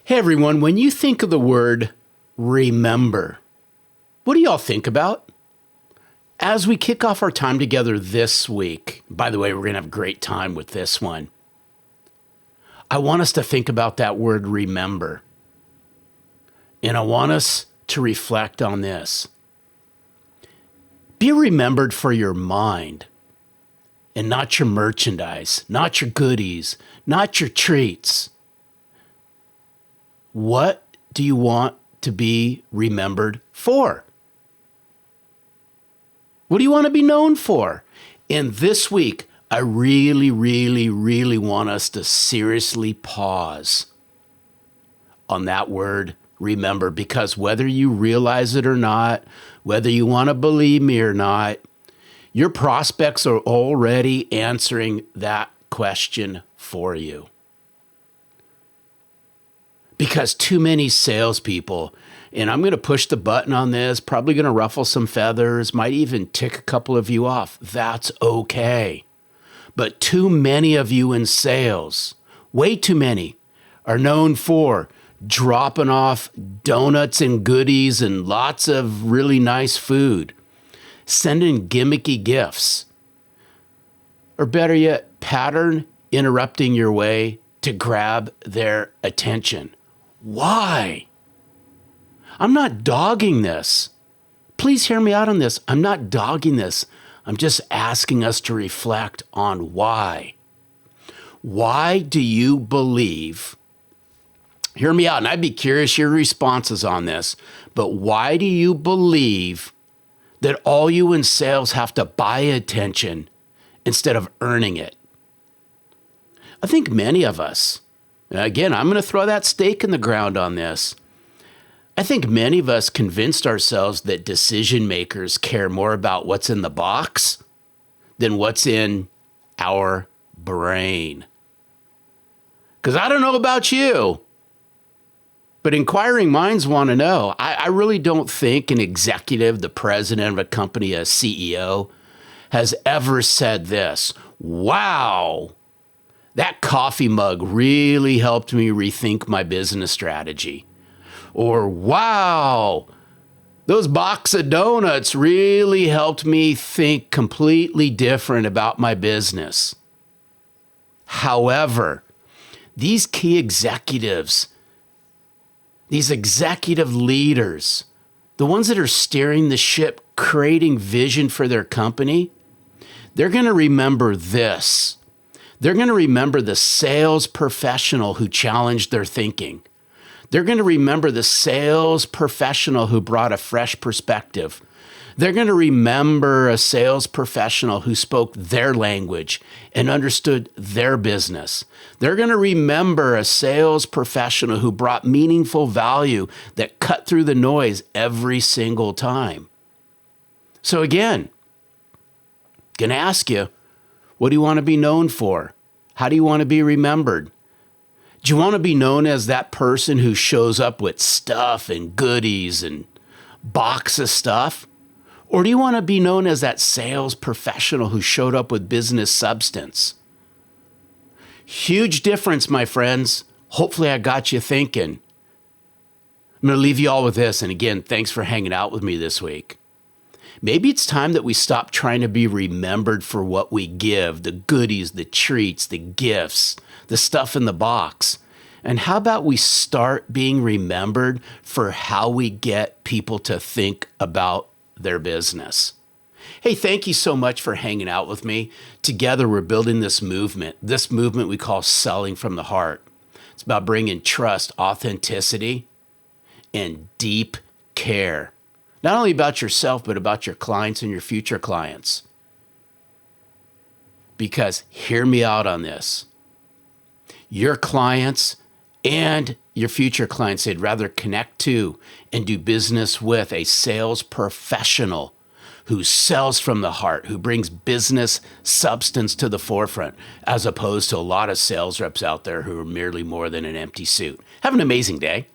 Hey everyone, when you think of the word remember, what do y'all think about? As we kick off our time together this week, by the way, we're going to have a great time with this one. I want us to think about that word remember. And I want us to reflect on this. Be remembered for your mind and not your merchandise, not your goodies, not your treats. What do you want to be remembered for? What do you want to be known for? And this week, I really want us to seriously pause on that word remember, because whether you realize it or not, whether you want to believe me or not, your prospects are already answering that question for you. Because too many salespeople, and I'm going to push the button on this, probably going to ruffle some feathers, might even tick a couple of you off. That's okay. But too many of you in sales, way too many, are known for dropping off donuts and goodies and lots of really nice food, sending gimmicky gifts, or better yet, pattern interrupting your way to grab their attention. Why? I'm not dogging this. Please hear me out on this. I'm not dogging this. I'm just asking us to reflect on why. Why do you believe, hear me out, and I'd be curious your responses on this, but why do you believe that all you in sales have to buy attention instead of earning it? I think many of us, and again, I'm going to throw that stake in the ground on this. I think many of us convinced ourselves that decision makers care more about what's in the box than what's in our brain. Because I don't know about you, but inquiring minds want to know. I really don't think an executive, the president of a company, a CEO, has ever said this: wow, that coffee mug really helped me rethink my business strategy. Or, wow, those box of donuts really helped me think completely different about my business. However, these key executives, these executive leaders, the ones that are steering the ship, creating vision for their company, they're going to remember this. They're going to remember the sales professional who challenged their thinking. They're going to remember the sales professional who brought a fresh perspective. They're going to remember a sales professional who spoke their language and understood their business. They're going to remember a sales professional who brought meaningful value that cut through the noise every single time. So again, going to ask you, what do you want to be known for? How do you want to be remembered? Do you want to be known as that person who shows up with stuff and goodies and box of stuff? Or do you want to be known as that sales professional who showed up with business substance? Huge difference, my friends. Hopefully I got you thinking. I'm going to leave you all with this. And again, thanks for hanging out with me this week. Maybe it's time that we stop trying to be remembered for what we give, the goodies, the treats, the gifts, the stuff in the box. And how about we start being remembered for how we get people to think about their business? Hey, thank you so much for hanging out with me. Together, we're building this movement we call selling from the heart. It's about bringing trust, authenticity, and deep care. Not only about yourself, but about your clients and your future clients. Because hear me out on this. Your clients and your future clients, they'd rather connect to and do business with a sales professional who sells from the heart, who brings business substance to the forefront, as opposed to a lot of sales reps out there who are merely more than an empty suit. Have an amazing day.